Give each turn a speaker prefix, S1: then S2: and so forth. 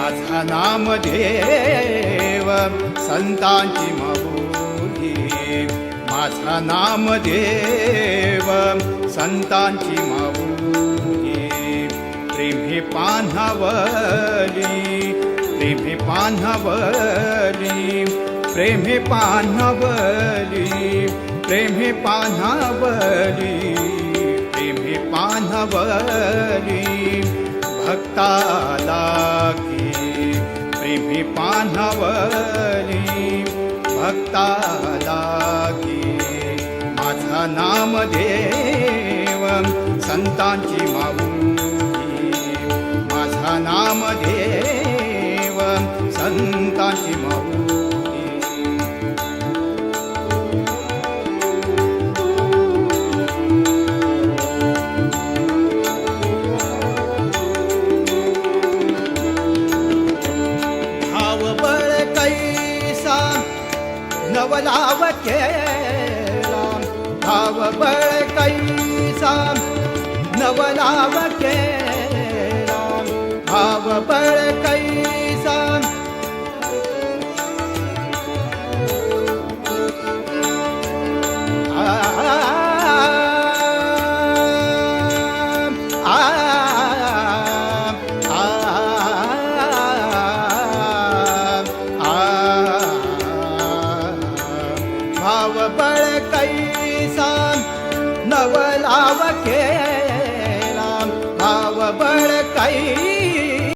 S1: माझा नामदेव संतांची माऊली, माझा नामदेव संतांची माऊली. प्रेमे पान्हवली, प्रेमे पान्हवली, प्रेमे पान्हवली, प्रेमे पान्हवली, प्रेमे पान्हवली. भक्ता लागी प्रेमे पान्हवली, भक्ता लागी. माझा नामदेव संतांची माऊली, माझा नामदेव संतांची माऊली. नवलाव केला भाव बळ कैसा, नवलाव केला भाव बळ कैसा. भाव बळ कैसा नवलाव केला, भाव बळ कैसा